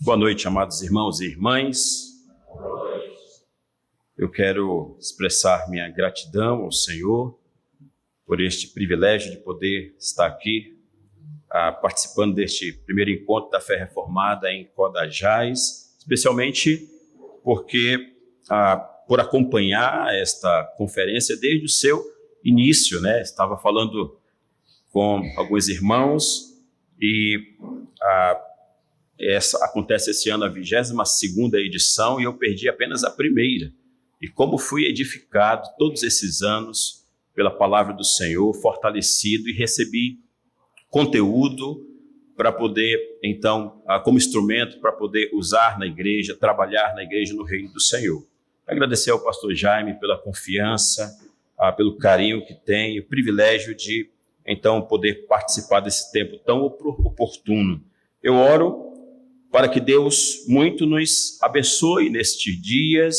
Boa noite, amados irmãos e irmãs. Eu quero expressar minha gratidão ao Senhor por este privilégio de poder estar aqui participando deste primeiro encontro da Fé Reformada em Codajás, especialmente porque por acompanhar esta conferência desde o seu início, né? Estava falando com alguns irmãos e acontece esse ano a 22ª edição e eu perdi apenas a primeira. E como fui edificado todos esses anos pela palavra do Senhor, fortalecido, e recebi conteúdo para poder, então, como instrumento para poder usar na igreja, trabalhar na igreja no reino do Senhor. Agradecer ao pastor Jaime pela confiança, pelo carinho que tem, o privilégio de, então, poder participar desse tempo tão oportuno. Eu oro para que Deus muito nos abençoe nestes dias,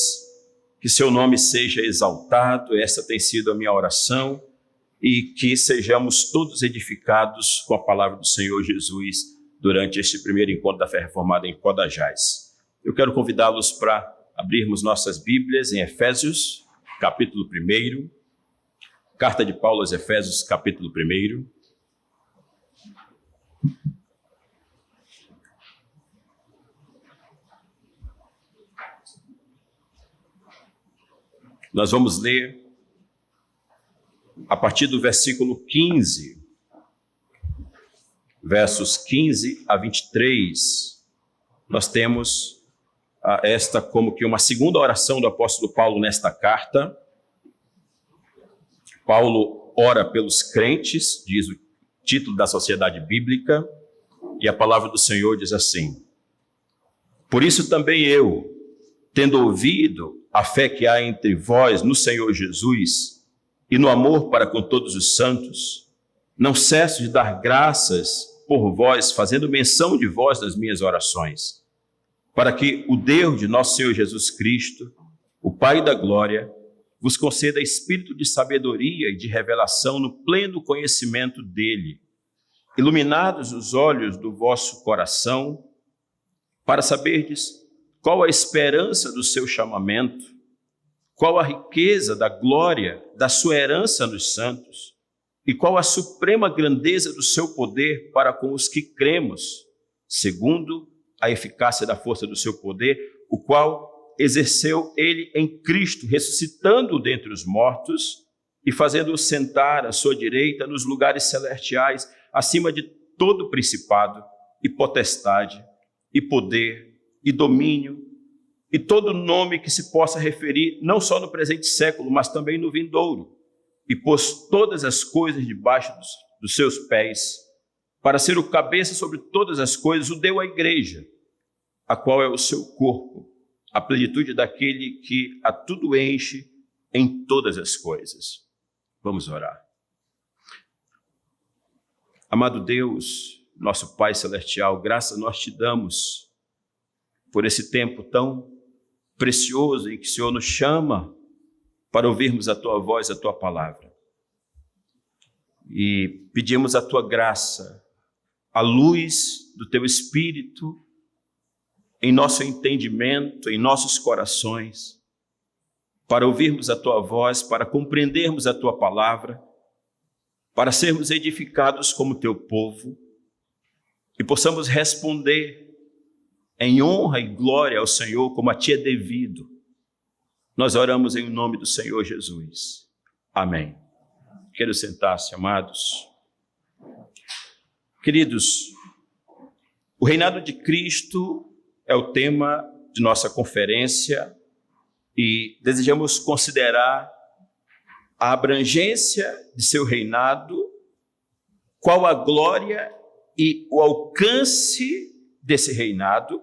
que seu nome seja exaltado, essa tem sido a minha oração, e que sejamos todos edificados com a palavra do Senhor Jesus durante este primeiro encontro da Fé Reformada em Codajás. Eu quero convidá-los para abrirmos nossas Bíblias em Efésios, capítulo 1, carta de Paulo aos Efésios, capítulo 1. Nós vamos ler a partir do versículo 15, versos 15 a 23. Nós temos esta como que uma segunda oração do apóstolo Paulo nesta carta. Paulo ora pelos crentes, diz o título da Sociedade Bíblica, e a palavra do Senhor diz assim: Por isso também eu, tendo ouvido a fé que há entre vós no Senhor Jesus e no amor para com todos os santos, não cesso de dar graças por vós, fazendo menção de vós nas minhas orações, para que o Deus de nosso Senhor Jesus Cristo, o Pai da glória, vos conceda espírito de sabedoria e de revelação no pleno conhecimento dele, iluminados os olhos do vosso coração, para saberdes qual a esperança do seu chamamento, qual a riqueza da glória da sua herança nos santos, e qual a suprema grandeza do seu poder para com os que cremos, segundo a eficácia da força do seu poder, o qual exerceu ele em Cristo, ressuscitando-o dentre os mortos e fazendo-o sentar à sua direita nos lugares celestiais, acima de todo principado e potestade e poder e domínio, e todo nome que se possa referir, não só no presente século, mas também no vindouro, e pôs todas as coisas debaixo dos seus pés, para ser o cabeça sobre todas as coisas, o deu à igreja, a qual é o seu corpo, a plenitude daquele que a tudo enche em todas as coisas. Vamos orar. Amado Deus, nosso Pai Celestial, graças nós te damos por esse tempo tão precioso em que o Senhor nos chama para ouvirmos a Tua voz, a Tua palavra. E pedimos a Tua graça, a luz do Teu Espírito em nosso entendimento, em nossos corações, para ouvirmos a Tua voz, para compreendermos a Tua palavra, para sermos edificados como Teu povo e possamos responder em honra e glória ao Senhor, como a Ti é devido. Nós oramos em nome do Senhor Jesus. Amém. Quero sentar-se, amados. Queridos, o reinado de Cristo é o tema de nossa conferência e desejamos considerar a abrangência de seu reinado, qual a glória e o alcance desse reinado,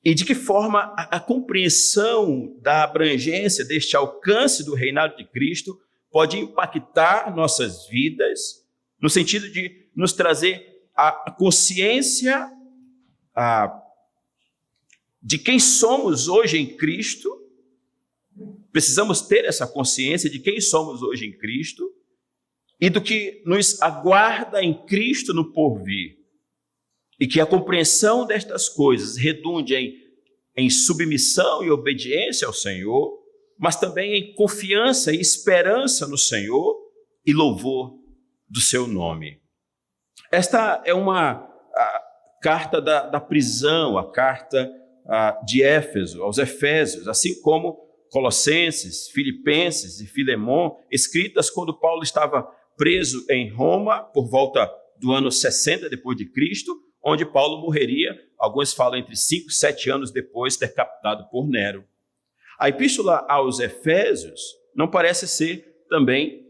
e de que forma a compreensão da abrangência deste alcance do reinado de Cristo pode impactar nossas vidas, no sentido de nos trazer a consciência de quem somos hoje em Cristo. Precisamos ter essa consciência de quem somos hoje em Cristo e do que nos aguarda em Cristo no porvir. e que a compreensão destas coisas redunde em submissão e obediência ao Senhor, mas também em confiança e esperança no Senhor e louvor do seu nome. Esta é uma carta da prisão, a carta de Éfeso, aos Efésios, assim como Colossenses, Filipenses e Filemon, escritas quando Paulo estava preso em Roma por volta do ano 60 depois de Cristo, onde Paulo morreria, alguns falam entre 5 e 7 anos depois, decapitado por Nero. A epístola aos Efésios não parece ser também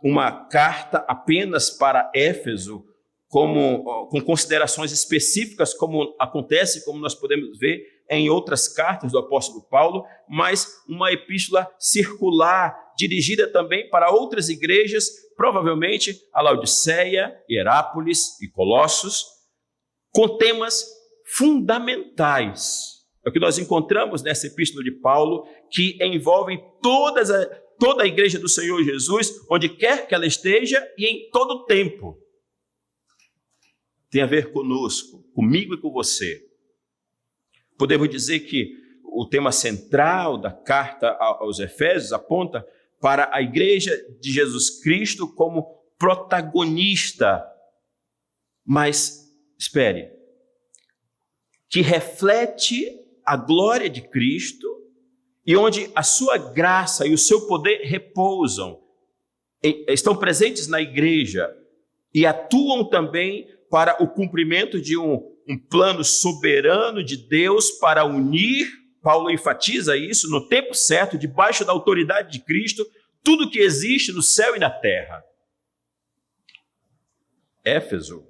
uma carta apenas para Éfeso, com considerações específicas, como acontece, como nós podemos ver em outras cartas do apóstolo Paulo, mas uma epístola circular, dirigida também para outras igrejas, provavelmente a Laodiceia, Hierápolis e Colossos, com temas fundamentais. É o que nós encontramos nessa epístola de Paulo, que envolvem toda a igreja do Senhor Jesus, onde quer que ela esteja e em todo o tempo. Tem a ver conosco, comigo e com você. Podemos dizer que o tema central da carta aos Efésios aponta para a igreja de Jesus Cristo como protagonista. Mas, espere, que reflete a glória de Cristo e onde a sua graça e o seu poder repousam, estão presentes na igreja e atuam também para o cumprimento de um plano soberano de Deus para unir, Paulo enfatiza isso, no tempo certo, debaixo da autoridade de Cristo, tudo que existe no céu e na terra. Éfeso,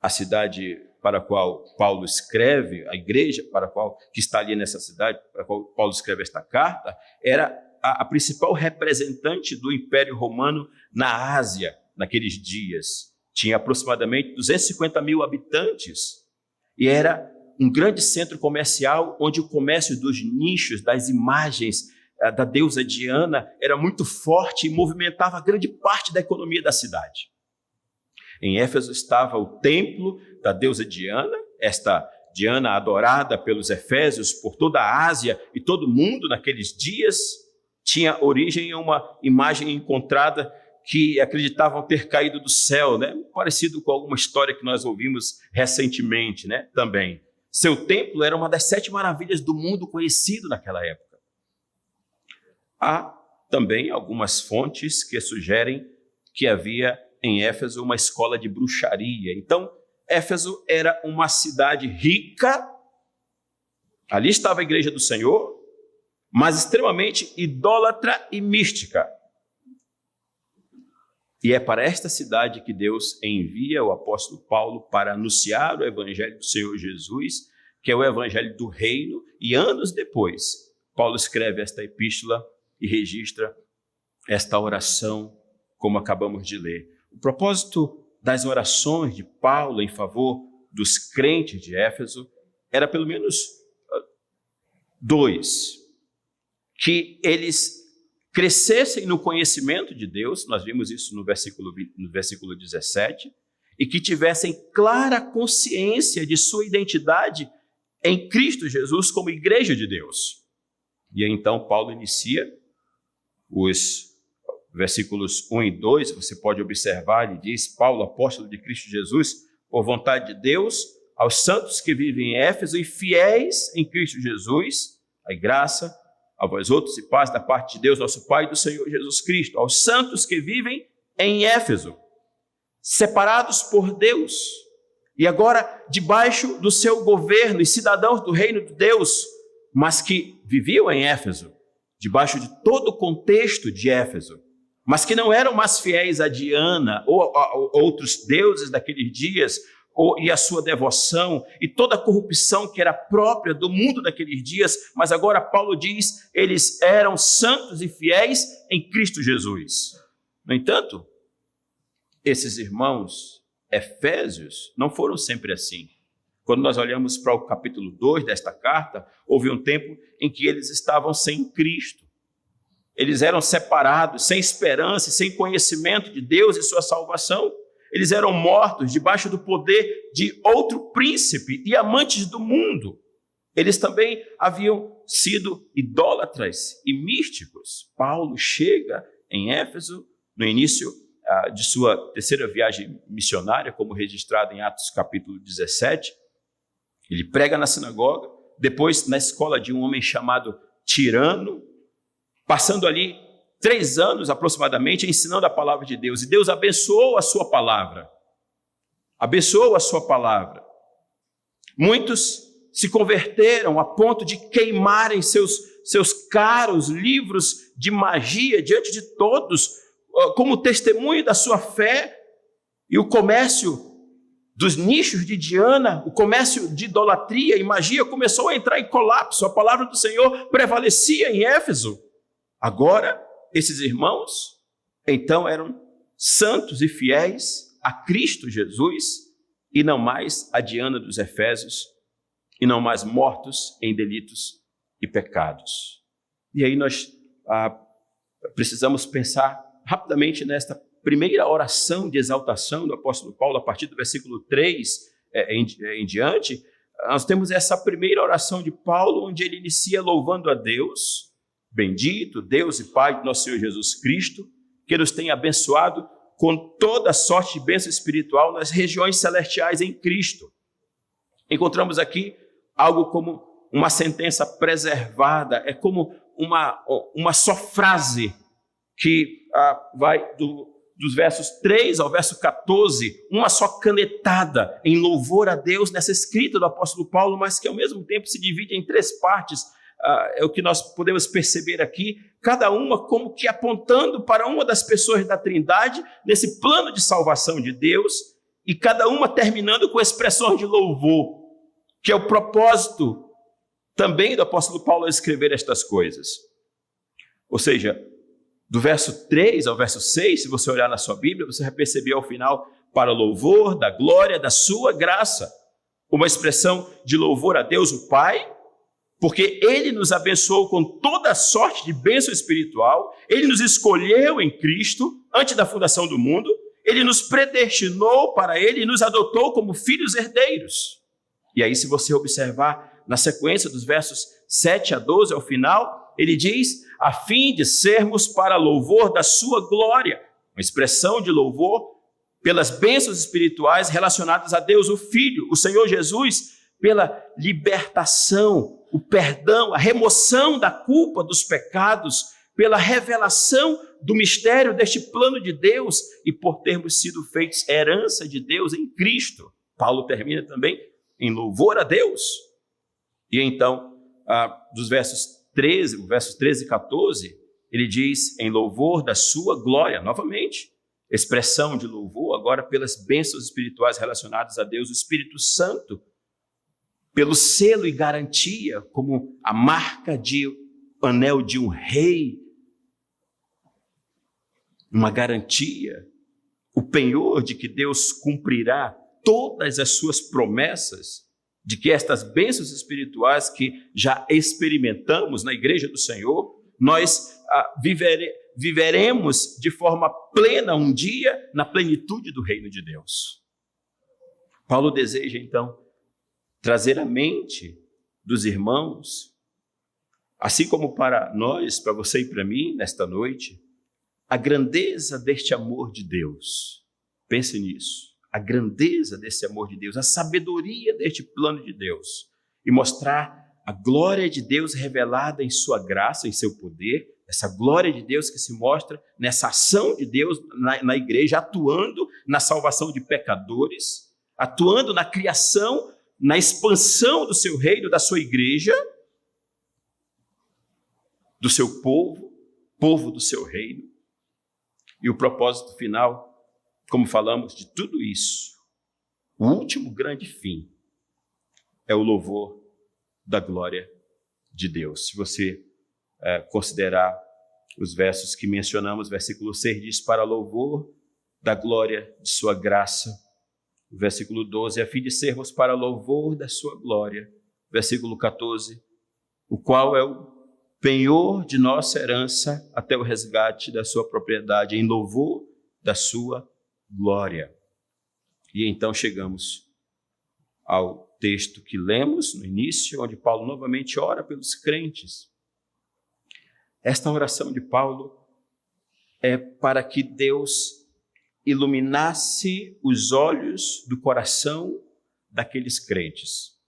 a cidade para a qual Paulo escreve, a igreja para a qual que está ali nessa cidade, para a qual Paulo escreve esta carta, era a principal representante do Império Romano na Ásia naqueles dias. Tinha aproximadamente 250 mil habitantes e era um grande centro comercial onde o comércio dos nichos, das imagens da deusa Diana era muito forte e movimentava grande parte da economia da cidade. Em Éfeso estava o templo da deusa Diana, esta Diana adorada pelos efésios por toda a Ásia e todo o mundo naqueles dias, tinha origem em uma imagem encontrada que acreditavam ter caído do céu, né? Parecido com alguma história que nós ouvimos recentemente, né? Também. Seu templo era uma das 7 maravilhas do mundo conhecido naquela época. Há também algumas fontes que sugerem que havia em Éfeso uma escola de bruxaria. Então, Éfeso era uma cidade rica, ali estava a igreja do Senhor, mas extremamente idólatra e mística. E é para esta cidade que Deus envia o apóstolo Paulo para anunciar o evangelho do Senhor Jesus, que é o evangelho do reino, e anos depois, Paulo escreve esta epístola e registra esta oração, como acabamos de ler. O propósito das orações de Paulo em favor dos crentes de Éfeso era pelo menos 2, que eles crescessem no conhecimento de Deus, nós vimos isso no versículo 17, e que tivessem clara consciência de sua identidade em Cristo Jesus como igreja de Deus. E então Paulo inicia os versículos 1 e 2, você pode observar, ele diz: Paulo, apóstolo de Cristo Jesus, por vontade de Deus, aos santos que vivem em Éfeso e fiéis em Cristo Jesus, a graça a vós outros e paz da parte de Deus, nosso Pai, e do Senhor Jesus Cristo, aos santos que vivem em Éfeso, separados por Deus, e agora debaixo do seu governo e cidadãos do reino de Deus, mas que viviam em Éfeso, debaixo de todo o contexto de Éfeso, mas que não eram mais fiéis a Diana ou a outros deuses daqueles dias, e a sua devoção e toda a corrupção que era própria do mundo daqueles dias, mas agora Paulo diz, eles eram santos e fiéis em Cristo Jesus. No entanto, esses irmãos efésios não foram sempre assim. Quando nós olhamos para o capítulo 2 desta carta, houve um tempo em que eles estavam sem Cristo. Eles eram separados, sem esperança, sem conhecimento de Deus e sua salvação. eles eram mortos debaixo do poder de outro príncipe e amantes do mundo. Eles também haviam sido idólatras e místicos. Paulo chega em Éfeso no início de sua terceira viagem missionária, como registrado em Atos capítulo 17. Ele prega na sinagoga, depois na escola de um homem chamado Tirano, passando ali 3 anos aproximadamente ensinando a palavra de Deus. E Deus abençoou a sua palavra. Abençoou a sua palavra. Muitos se converteram a ponto de queimarem seus caros livros de magia diante de todos, como testemunho da sua fé. E o comércio dos nichos de Diana, o comércio de idolatria e magia começou a entrar em colapso. A palavra do Senhor prevalecia em Éfeso. Agora, esses irmãos, então, eram santos e fiéis a Cristo Jesus e não mais a Diana dos Efésios e não mais mortos em delitos e pecados. E aí nós precisamos pensar rapidamente nesta primeira oração de exaltação do apóstolo Paulo, a partir do versículo 3 em diante. Nós temos essa primeira oração de Paulo, onde ele inicia louvando a Deus. Bendito Deus e Pai de nosso Senhor Jesus Cristo, que nos tem abençoado com toda sorte de bênção espiritual nas regiões celestiais em Cristo. Encontramos aqui algo como uma sentença preservada, é como uma só frase que vai dos versos 3 ao verso 14, uma só canetada em louvor a Deus nessa escrita do apóstolo Paulo, mas que ao mesmo tempo se divide em 3 partes. É o que nós podemos perceber aqui, cada uma como que apontando para uma das pessoas da Trindade, nesse plano de salvação de Deus, e cada uma terminando com expressões de louvor, que é o propósito também do apóstolo Paulo ao escrever estas coisas. Ou seja, do verso 3 ao verso 6, se você olhar na sua Bíblia, você vai perceber ao final, para o louvor da glória da sua graça, uma expressão de louvor a Deus o Pai, porque Ele nos abençoou com toda sorte de bênção espiritual, Ele nos escolheu em Cristo antes da fundação do mundo, Ele nos predestinou para Ele e nos adotou como filhos herdeiros. E aí, se você observar na sequência dos versos 7 a 12, ao final, ele diz, a fim de sermos para louvor da sua glória, uma expressão de louvor pelas bênçãos espirituais relacionadas a Deus, o Filho, o Senhor Jesus, pela libertação, o perdão, a remoção da culpa dos pecados, pela revelação do mistério deste plano de Deus e por termos sido feitos herança de Deus em Cristo. Paulo termina também em louvor a Deus. E então, dos versos 13 e 14, ele diz em louvor da sua glória, novamente, expressão de louvor agora pelas bênçãos espirituais relacionadas a Deus, o Espírito Santo, pelo selo e garantia, como a marca de anel de um rei, uma garantia, o penhor de que Deus cumprirá todas as suas promessas, de que estas bênçãos espirituais que já experimentamos na igreja do Senhor, nós viveremos de forma plena um dia na plenitude do reino de Deus. Paulo deseja, então, trazer à mente dos irmãos, assim como para nós, para você e para mim, nesta noite, a grandeza deste amor de Deus. Pense nisso. A grandeza desse amor de Deus, a sabedoria deste plano de Deus, e mostrar a glória de Deus revelada em sua graça, em seu poder, essa glória de Deus que se mostra nessa ação de Deus na igreja, atuando na salvação de pecadores, atuando na criação, na expansão do seu reino, da sua igreja, do seu povo do seu reino. E o propósito final, como falamos de tudo isso, o último grande fim é o louvor da glória de Deus. Se você considerar os versos que mencionamos, versículo 6 diz, para louvor da glória de sua graça. O versículo 12, a fim de sermos para louvor da sua glória. Versículo 14, o qual é o penhor de nossa herança até o resgate da sua propriedade, em louvor da sua glória. E então chegamos ao texto que lemos no início, onde Paulo novamente ora pelos crentes. Esta oração de Paulo é para que Deus iluminasse os olhos do coração daqueles crentes,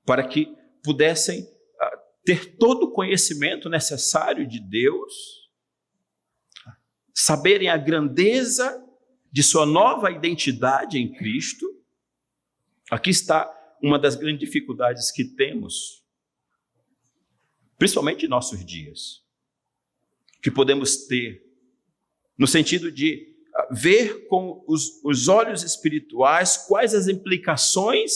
para que pudessem ter todo o conhecimento necessário de Deus, saberem a grandeza de sua nova identidade em Cristo. Aqui está uma das grandes dificuldades que temos, principalmente em nossos dias, que podemos ter, no sentido de ver com os olhos espirituais quais as implicações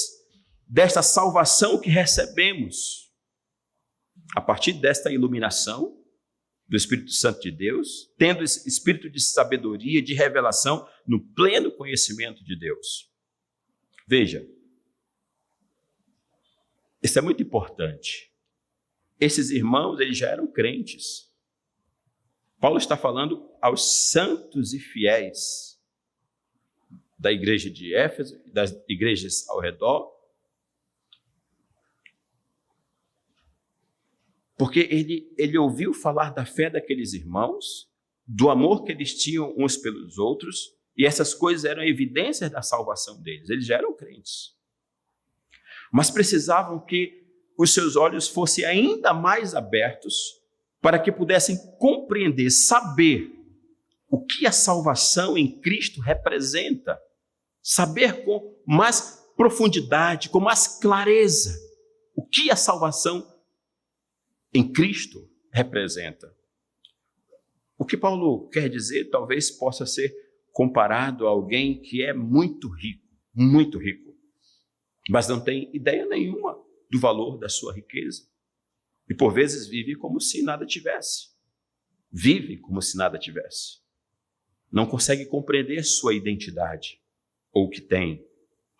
desta salvação que recebemos, a partir desta iluminação do Espírito Santo de Deus, tendo esse espírito de sabedoria, de revelação, no pleno conhecimento de Deus. Veja, isso é muito importante. Esses irmãos, eles já eram crentes. Paulo está falando aos santos e fiéis da igreja de Éfeso, das igrejas ao redor, porque ele ouviu falar da fé daqueles irmãos, do amor que eles tinham uns pelos outros, e essas coisas eram evidências da salvação deles. Eles já eram crentes. Mas precisavam que os seus olhos fossem ainda mais abertos para que pudessem compreender, saber o que a salvação em Cristo representa, saber com mais profundidade, com mais clareza, o que a salvação em Cristo representa. O que Paulo quer dizer talvez possa ser comparado a alguém que é muito rico, mas não tem ideia nenhuma do valor da sua riqueza. E por vezes vive como se nada tivesse. Não consegue compreender sua identidade ou o que tem.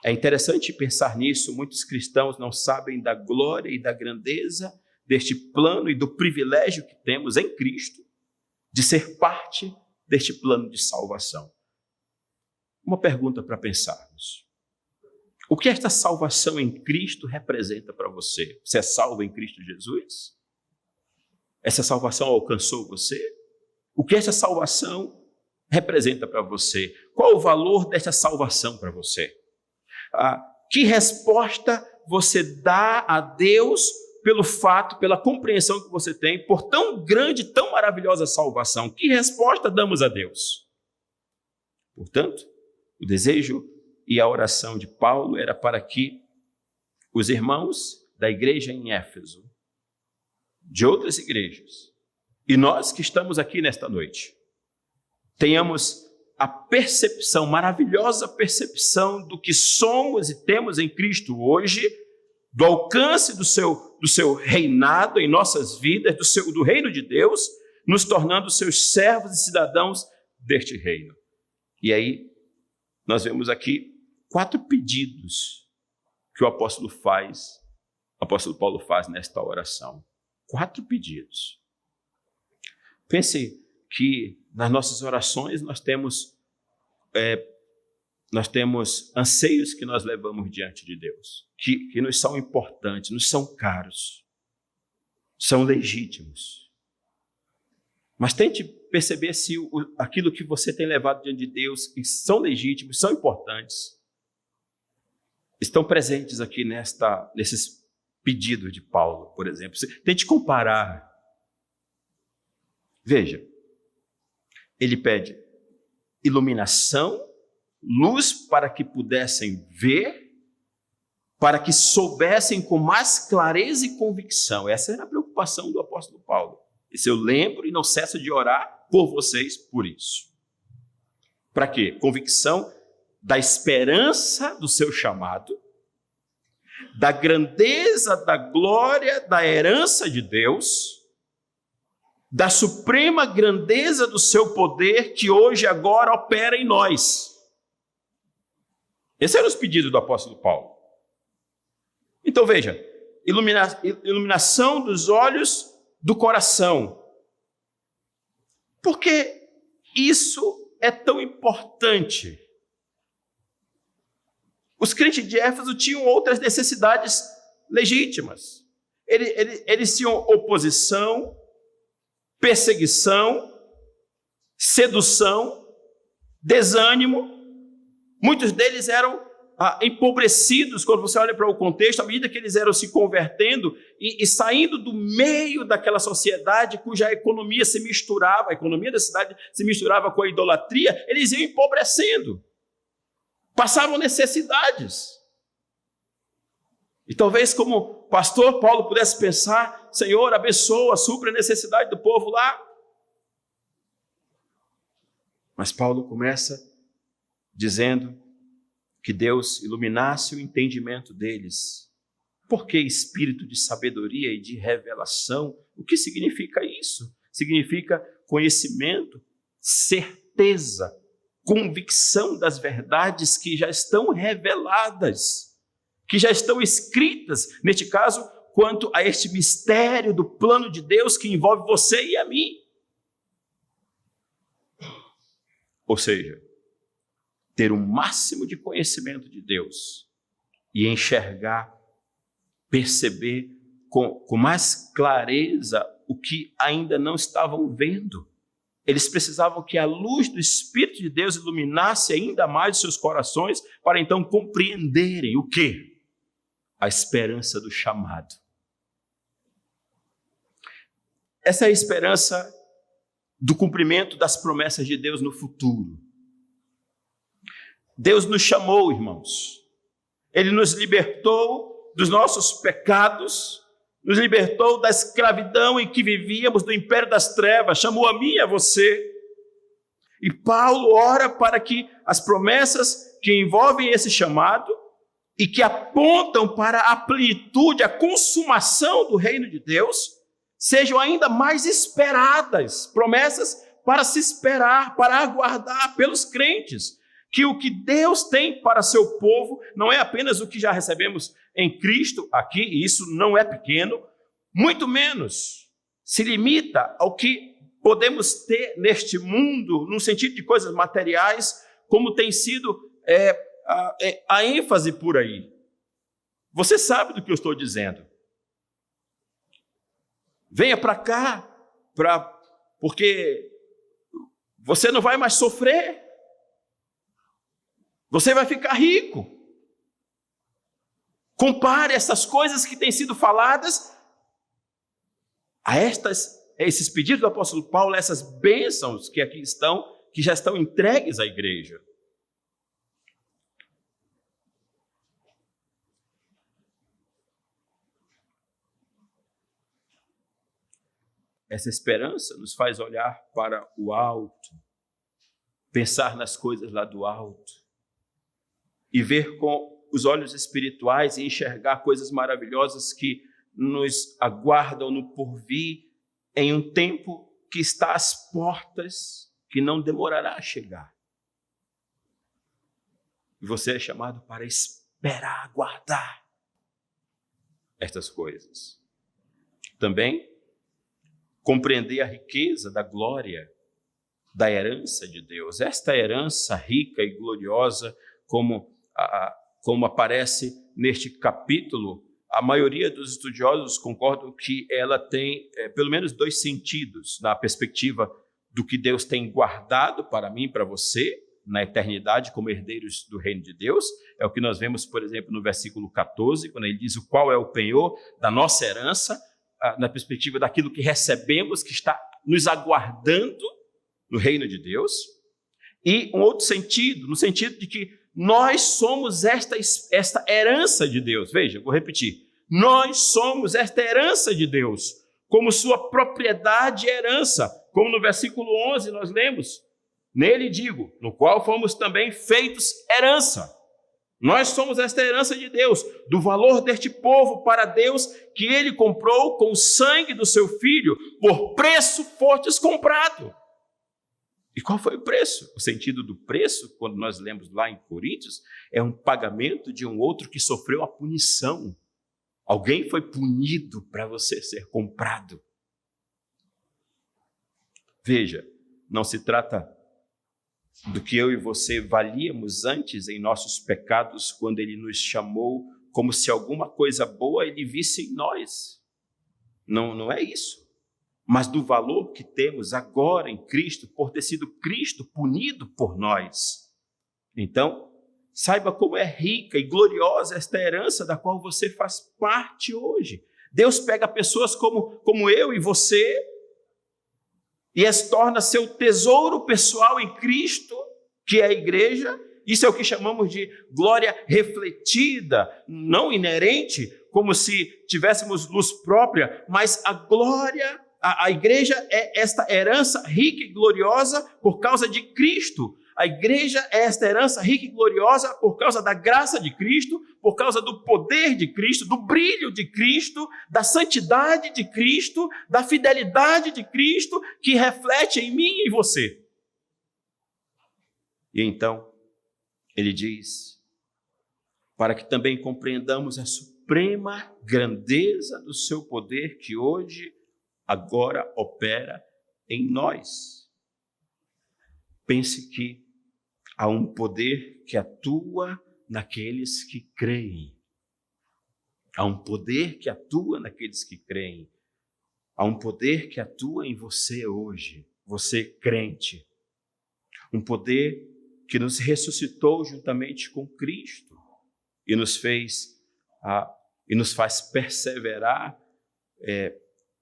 É interessante pensar nisso. Muitos cristãos não sabem da glória e da grandeza deste plano e do privilégio que temos em Cristo de ser parte deste plano de salvação. Uma pergunta para pensarmos. O que esta salvação em Cristo representa para você? Você é salvo em Cristo Jesus? Essa salvação alcançou você? O que essa salvação representa para você? Qual o valor desta salvação para você? Que resposta você dá a Deus pelo fato, pela compreensão que você tem por tão grande, tão maravilhosa salvação? Que resposta damos a Deus? Portanto, o desejo e a oração de Paulo era para que os irmãos da igreja em Éfeso, de outras igrejas, e nós que estamos aqui nesta noite, tenhamos a percepção, maravilhosa percepção do que somos e temos em Cristo hoje, do alcance do seu reinado em nossas vidas, do reino de Deus, nos tornando seus servos e cidadãos deste reino. E aí, nós vemos aqui 4 pedidos que o apóstolo Paulo faz nesta oração. 4 pedidos. Pense que nas nossas orações nós temos anseios que nós levamos diante de Deus, que nos são importantes, nos são caros, são legítimos. Mas tente perceber se aquilo que você tem levado diante de Deus, que são legítimos, são importantes, estão presentes aqui nesses pedidos de Paulo, por exemplo. Tente comparar. Veja, ele pede iluminação, luz para que pudessem ver, para que soubessem com mais clareza e convicção. Essa era a preocupação do apóstolo Paulo. Isso eu lembro e não cesso de orar por vocês por isso. Para quê? Convicção da esperança do seu chamado, da grandeza, da glória, da herança de Deus, da suprema grandeza do seu poder que hoje, agora, opera em nós. Esses eram os pedidos do apóstolo Paulo. Então veja, iluminação dos olhos do coração. Por que isso é tão importante? Os crentes de Éfeso tinham outras necessidades legítimas. Eles tinham oposição, perseguição, sedução, desânimo. Muitos deles eram empobrecidos, quando você olha para o contexto, à medida que eles eram se convertendo e saindo do meio daquela sociedade cuja economia se misturava, a economia da cidade se misturava com a idolatria, eles iam empobrecendo, passavam necessidades. E talvez como pastor Paulo pudesse pensar, Senhor, abençoa, supre a necessidade do povo lá. Mas Paulo começa dizendo que Deus iluminasse o entendimento deles. Por que espírito de sabedoria e de revelação? O que significa isso? Significa conhecimento, certeza, convicção das verdades que já estão reveladas, que já estão escritas, neste caso, quanto a este mistério do plano de Deus que envolve você e a mim. Ou seja, ter o máximo de conhecimento de Deus e enxergar, perceber com mais clareza o que ainda não estavam vendo. Eles precisavam que a luz do Espírito de Deus iluminasse ainda mais os seus corações para então compreenderem o quê? A esperança do chamado. Essa é a esperança do cumprimento das promessas de Deus no futuro. Deus nos chamou, irmãos. Ele nos libertou dos nossos pecados, nos libertou da escravidão em que vivíamos, do império das trevas, chamou a mim e a você. E Paulo ora para que as promessas que envolvem esse chamado e que apontam para a plenitude, a consumação do reino de Deus, sejam ainda mais esperadas, promessas para se esperar, para aguardar pelos crentes. Que o que Deus tem para seu povo não é apenas o que já recebemos em Cristo aqui, e isso não é pequeno, muito menos se limita ao que podemos ter neste mundo, no sentido de coisas materiais, como tem sido a ênfase por aí. Você sabe do que eu estou dizendo. Venha para cá, porque você não vai mais sofrer. Você vai ficar rico. Compare essas coisas que têm sido faladas a esses pedidos do apóstolo Paulo, essas bênçãos que aqui estão, que já estão entregues à igreja. Essa esperança nos faz olhar para o alto, pensar nas coisas lá do alto, e ver com os olhos espirituais e enxergar coisas maravilhosas que nos aguardam no porvir em um tempo que está às portas, que não demorará a chegar. E você é chamado para esperar, aguardar estas coisas. Também compreender a riqueza da glória, da herança de Deus. Esta herança rica e gloriosa, como aparece neste capítulo, a maioria dos estudiosos concordam que ela tem pelo menos dois sentidos na perspectiva do que Deus tem guardado para mim e para você na eternidade como herdeiros do reino de Deus. É o que nós vemos, por exemplo, no versículo 14, quando ele diz o qual é o penhor da nossa herança, na perspectiva daquilo que recebemos, que está nos aguardando no reino de Deus. E um outro sentido, no sentido de que nós somos esta herança de Deus. Veja, vou repetir. Nós somos esta herança de Deus, como sua propriedade e herança. Como no versículo 11 nós lemos, nele digo, no qual fomos também feitos herança. Nós somos esta herança de Deus, do valor deste povo para Deus, que ele comprou com o sangue do seu filho, por preço fostes comprado. E qual foi o preço? O sentido do preço, quando nós lemos lá em Coríntios, é um pagamento de um outro que sofreu a punição. Alguém foi punido para você ser comprado. Veja, não se trata do que eu e você valíamos antes em nossos pecados, quando ele nos chamou, como se alguma coisa boa ele visse em nós. Não é isso. Mas do valor que temos agora em Cristo, por ter sido Cristo punido por nós. Então, saiba como é rica e gloriosa esta herança da qual você faz parte hoje. Deus pega pessoas como eu e você e as torna seu tesouro pessoal em Cristo, que é a igreja. Isso é o que chamamos de glória refletida, não inerente, como se tivéssemos luz própria, mas a glória, a igreja é esta herança rica e gloriosa por causa de Cristo. A igreja é esta herança rica e gloriosa por causa da graça de Cristo, por causa do poder de Cristo, do brilho de Cristo, da santidade de Cristo, da fidelidade de Cristo, que reflete em mim e em você. E então, ele diz, para que também compreendamos a suprema grandeza do seu poder que hoje, agora opera em nós. Pense que há um poder que atua naqueles que creem. Há um poder que atua naqueles que creem. Há um poder que atua em você hoje, você crente. Um poder que nos ressuscitou juntamente com Cristo e nos faz perseverar.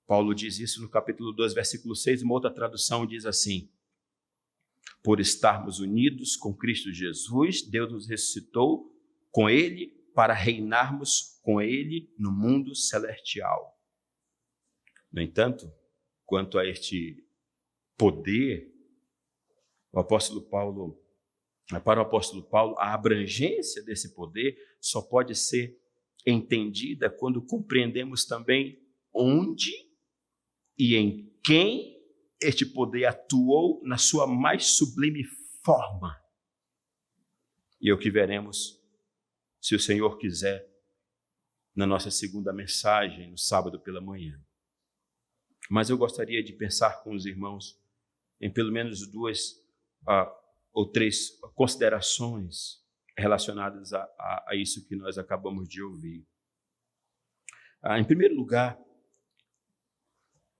Paulo diz isso no capítulo 2, versículo 6, uma outra tradução diz assim: por estarmos unidos com Cristo Jesus, Deus nos ressuscitou com Ele para reinarmos com Ele no mundo celestial. No entanto, quanto a este poder, para o apóstolo Paulo, a abrangência desse poder só pode ser entendida quando compreendemos também onde e em quem este poder atuou na sua mais sublime forma. E é o que veremos, se o Senhor quiser, na nossa segunda mensagem, no sábado pela manhã. Mas eu gostaria de pensar com os irmãos em pelo menos 2 ou 3 considerações relacionadas a isso que nós acabamos de ouvir. Em primeiro lugar,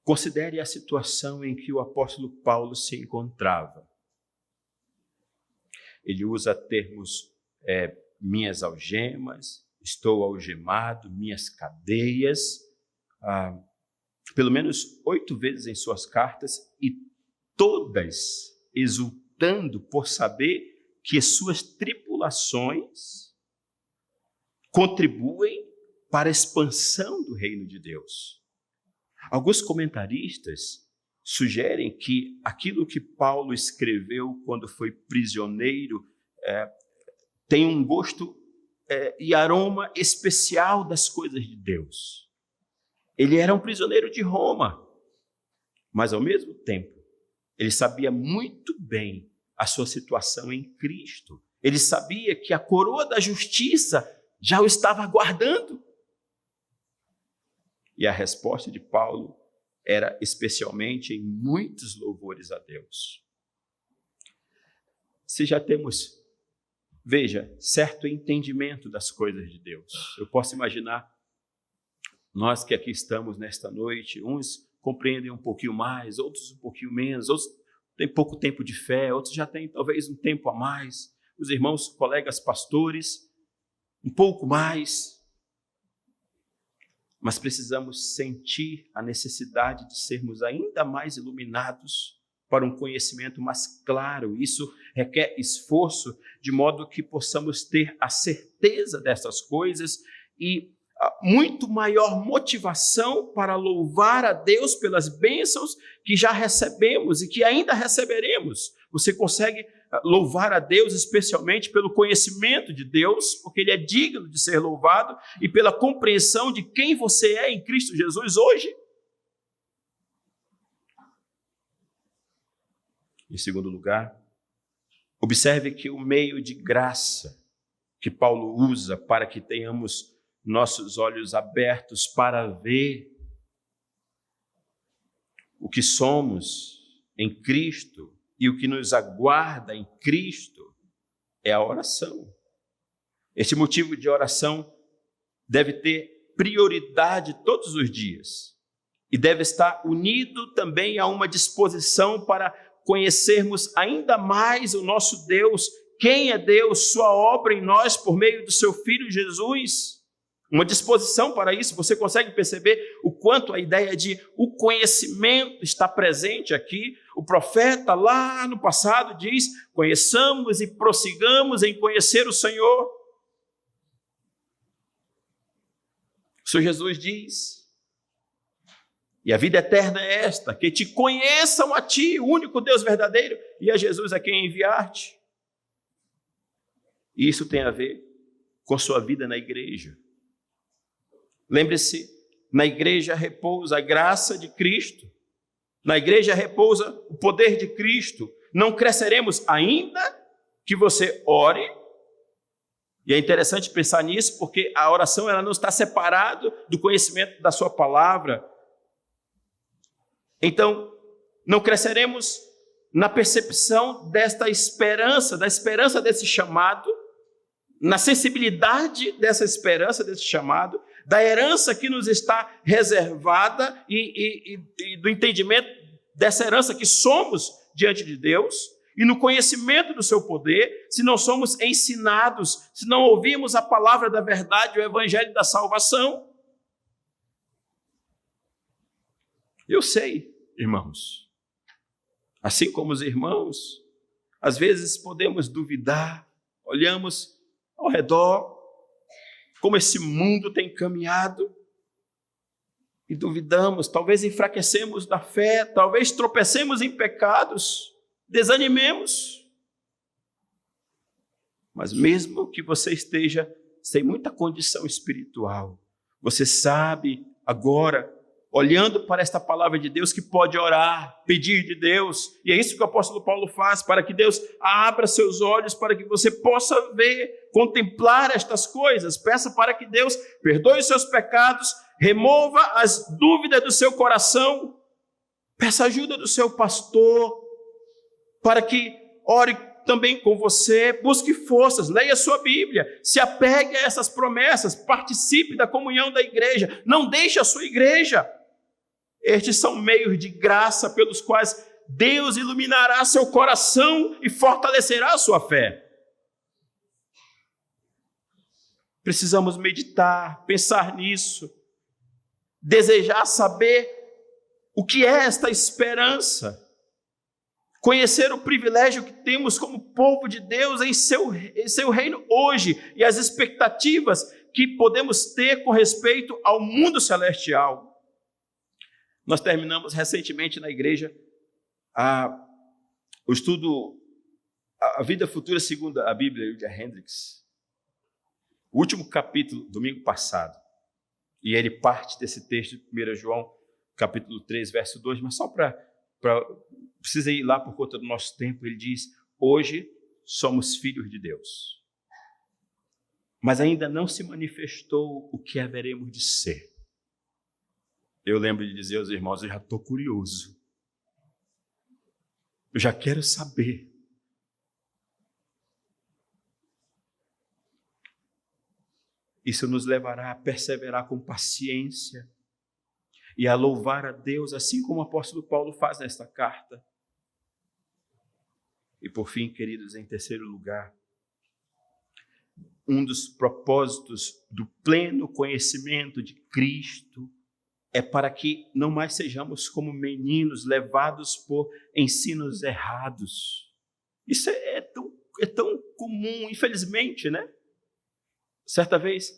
considere a situação em que o apóstolo Paulo se encontrava. Ele usa termos, minhas algemas, estou algemado, minhas cadeias, pelo menos 8 vezes em suas cartas, e todas exultando por saber que suas tribulações contribuem para a expansão do reino de Deus. Alguns comentaristas sugerem que aquilo que Paulo escreveu quando foi prisioneiro tem um gosto e aroma especial das coisas de Deus. Ele era um prisioneiro de Roma, mas ao mesmo tempo, ele sabia muito bem a sua situação em Cristo. Ele sabia que a coroa da justiça já o estava aguardando. E a resposta de Paulo era especialmente em muitos louvores a Deus. Se já temos, veja, certo entendimento das coisas de Deus. Eu posso imaginar, nós que aqui estamos nesta noite, uns compreendem um pouquinho mais, outros um pouquinho menos, outros têm pouco tempo de fé, outros já têm talvez um tempo a mais. Os irmãos, colegas pastores, um pouco mais. Mas precisamos sentir a necessidade de sermos ainda mais iluminados para um conhecimento mais claro. Isso requer esforço, de modo que possamos ter a certeza dessas coisas e muito maior motivação para louvar a Deus pelas bênçãos que já recebemos e que ainda receberemos. Você consegue louvar a Deus especialmente pelo conhecimento de Deus, porque Ele é digno de ser louvado, e pela compreensão de quem você é em Cristo Jesus hoje. Em segundo lugar, observe que o meio de graça que Paulo usa para que tenhamos nossos olhos abertos para ver o que somos em Cristo e o que nos aguarda em Cristo é a oração. Esse motivo de oração deve ter prioridade todos os dias e deve estar unido também a uma disposição para conhecermos ainda mais o nosso Deus, quem é Deus, sua obra em nós por meio do seu Filho Jesus. Uma disposição para isso. Você consegue perceber o quanto a ideia de o conhecimento está presente aqui? O profeta lá no passado diz: conheçamos e prossigamos em conhecer o Senhor. O Senhor Jesus diz: e a vida eterna é esta, que te conheçam a ti, o único Deus verdadeiro, e a Jesus a quem enviar-te. E isso tem a ver com sua vida na igreja. Lembre-se, na igreja repousa a graça de Cristo, na igreja repousa o poder de Cristo. Não cresceremos ainda que você ore, e é interessante pensar nisso, porque a oração ela não está separada do conhecimento da sua palavra. Então, não cresceremos na percepção desta esperança, da esperança desse chamado, na sensibilidade dessa esperança, desse chamado, da herança que nos está reservada e do entendimento dessa herança que somos diante de Deus, e no conhecimento do seu poder, se não somos ensinados, se não ouvimos a palavra da verdade, o evangelho da salvação. Eu sei, irmãos, assim como os irmãos, às vezes podemos duvidar, olhamos ao redor, como esse mundo tem caminhado, e duvidamos, talvez enfraquecemos da fé, talvez tropecemos em pecados, desanimemos. Mas mesmo que você esteja sem muita condição espiritual, você sabe agora, olhando para esta palavra de Deus, que pode orar, pedir de Deus, e é isso que o apóstolo Paulo faz, para que Deus abra seus olhos, para que você possa ver, contemplar estas coisas. Peça para que Deus perdoe os seus pecados, remova as dúvidas do seu coração, peça ajuda do seu pastor, para que ore também com você, busque forças, leia a sua Bíblia, se apegue a essas promessas, participe da comunhão da igreja, não deixe a sua igreja. Estes são meios de graça pelos quais Deus iluminará seu coração e fortalecerá a sua fé. Precisamos meditar, pensar nisso, desejar saber o que é esta esperança, conhecer o privilégio que temos como povo de Deus em seu reino hoje e as expectativas que podemos ter com respeito ao mundo celestial. Nós terminamos recentemente na igreja o estudo A Vida Futura segundo a Bíblia, de Hendricks. O último capítulo, domingo passado. E ele parte desse texto de 1 João, capítulo 3, verso 2, mas só precisa ir lá por conta do nosso tempo. Ele diz: hoje somos filhos de Deus, mas ainda não se manifestou o que haveremos de ser. Eu lembro de dizer aos irmãos: eu já estou curioso, eu já quero saber. Isso nos levará a perseverar com paciência e a louvar a Deus, assim como o apóstolo Paulo faz nesta carta. E por fim, queridos, em terceiro lugar, um dos propósitos do pleno conhecimento de Cristo é para que não mais sejamos como meninos levados por ensinos errados. Isso é tão comum, infelizmente, né? Certa vez,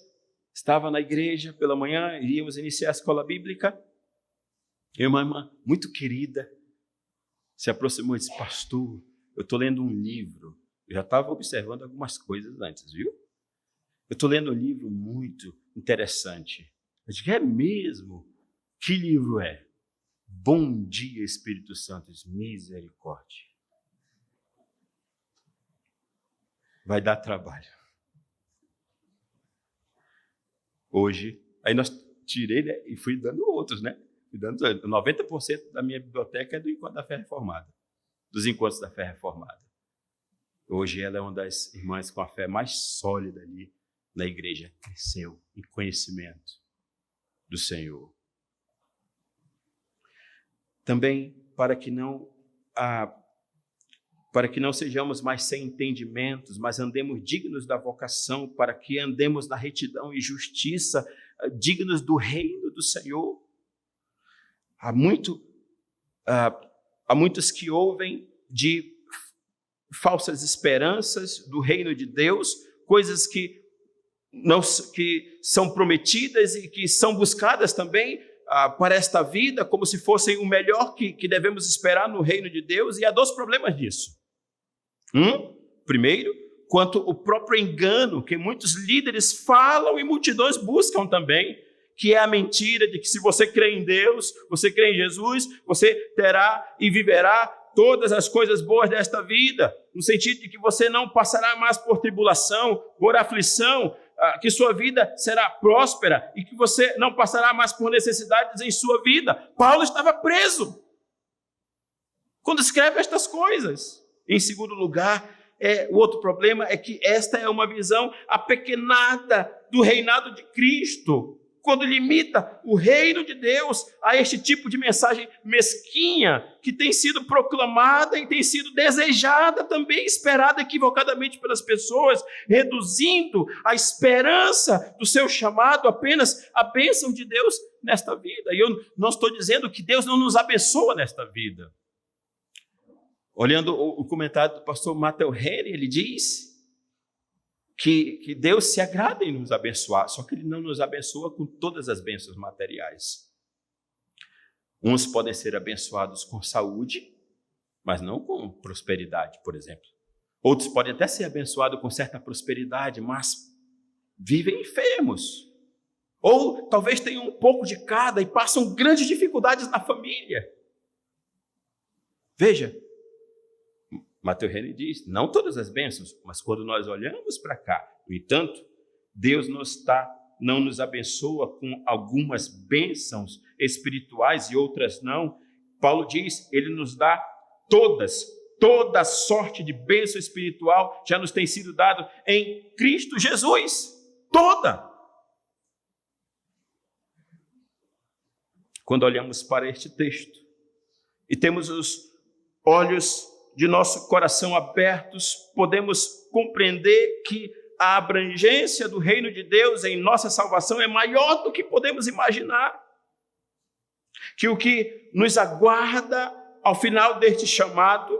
estava na igreja pela manhã, iríamos iniciar a escola bíblica, e uma irmã muito querida se aproximou e disse: pastor, eu estou lendo um livro. Eu já estava observando algumas coisas antes, viu? Eu estou lendo um livro muito interessante. Eu disse: é mesmo? Que livro é? Bom dia, Espírito Santo. Misericórdia. Vai dar trabalho. Hoje, aí nós tirei, né, e fui dando outros, né? Fui dando 90% da minha biblioteca é do Encontro da Fé Reformada. dos encontros da fé reformada. Hoje ela é uma das irmãs com a fé mais sólida ali na igreja. Cresceu em conhecimento do Senhor. Também para que não sejamos mais sem entendimentos, mas andemos dignos da vocação, para que andemos na retidão e justiça, dignos do reino do Senhor. Há muitos que ouvem de falsas esperanças do reino de Deus, coisas que são prometidas e que são buscadas também para esta vida, como se fossem o melhor que devemos esperar no reino de Deus, e há dois problemas disso. Primeiro, quanto o próprio engano que muitos líderes falam e multidões buscam também, que é a mentira de que se você crê em Deus, você crê em Jesus, você terá e viverá todas as coisas boas desta vida, no sentido de que você não passará mais por tribulação, por aflição, que sua vida será próspera e que você não passará mais por necessidades em sua vida. Paulo estava preso quando escreve estas coisas. Em segundo lugar, o outro problema é que esta é uma visão apequenada do reinado de Cristo, quando limita o reino de Deus a este tipo de mensagem mesquinha que tem sido proclamada e tem sido desejada também, esperada equivocadamente pelas pessoas, reduzindo a esperança do seu chamado apenas à bênção de Deus nesta vida. E eu não estou dizendo que Deus não nos abençoa nesta vida. Olhando o comentário do pastor Matthew Henry, ele diz que Deus se agrada em nos abençoar, só que Ele não nos abençoa com todas as bênçãos materiais. Uns podem ser abençoados com saúde, mas não com prosperidade, por exemplo. Outros podem até ser abençoados com certa prosperidade, mas vivem enfermos. Ou talvez tenham um pouco de cada e passam grandes dificuldades na família. Veja, Matthew Henry diz, não todas as bênçãos, mas quando nós olhamos para cá, no entanto, Deus não nos abençoa com algumas bênçãos espirituais e outras não. Paulo diz, Ele nos dá toda sorte de bênção espiritual já nos tem sido dado em Cristo Jesus, toda. Quando olhamos para este texto e temos os olhos de nosso coração abertos, podemos compreender que a abrangência do reino de Deus em nossa salvação é maior do que podemos imaginar. Que o que nos aguarda ao final deste chamado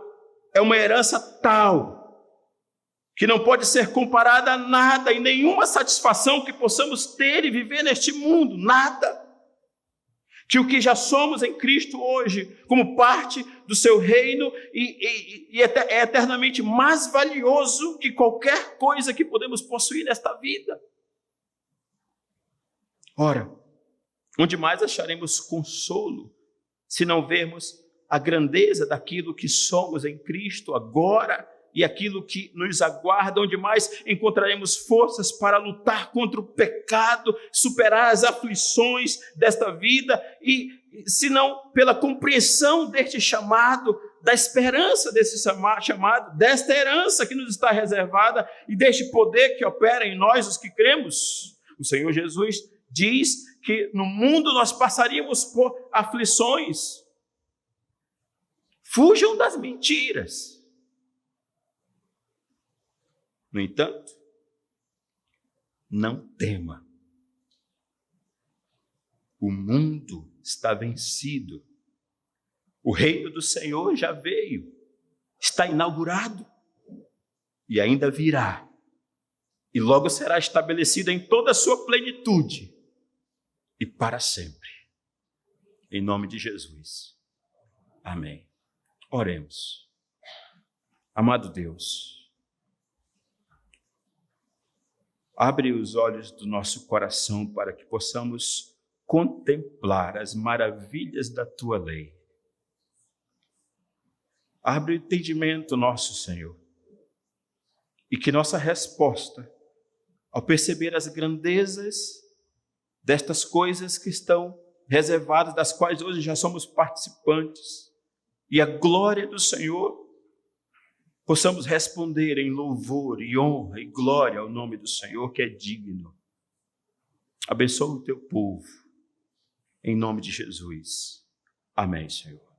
é uma herança tal que não pode ser comparada a nada e nenhuma satisfação que possamos ter e viver neste mundo, nada. Que o que já somos em Cristo hoje, como parte do seu reino, é eternamente mais valioso que qualquer coisa que podemos possuir nesta vida. Ora, onde mais acharemos consolo, se não vermos a grandeza daquilo que somos em Cristo agora e aquilo que nos aguarda, onde mais encontraremos forças para lutar contra o pecado, superar as aflições desta vida, e se não pela compreensão deste chamado, da esperança desse chamado, desta herança que nos está reservada e deste poder que opera em nós, os que cremos. O Senhor Jesus diz que no mundo nós passaríamos por aflições. Fujam das mentiras. No entanto, não tema. O mundo está vencido. O reino do Senhor já veio, está inaugurado e ainda virá. E logo será estabelecido em toda a sua plenitude e para sempre. Em nome de Jesus. Amém. Oremos. Amado Deus, abre os olhos do nosso coração para que possamos contemplar as maravilhas da Tua lei. Abre o entendimento nosso, Senhor, e que nossa resposta, ao perceber as grandezas destas coisas que estão reservadas, das quais hoje já somos participantes, e a glória do Senhor, possamos responder em louvor e honra e glória ao nome do Senhor, que é digno. Abençoa o teu povo, em nome de Jesus. Amém, Senhor.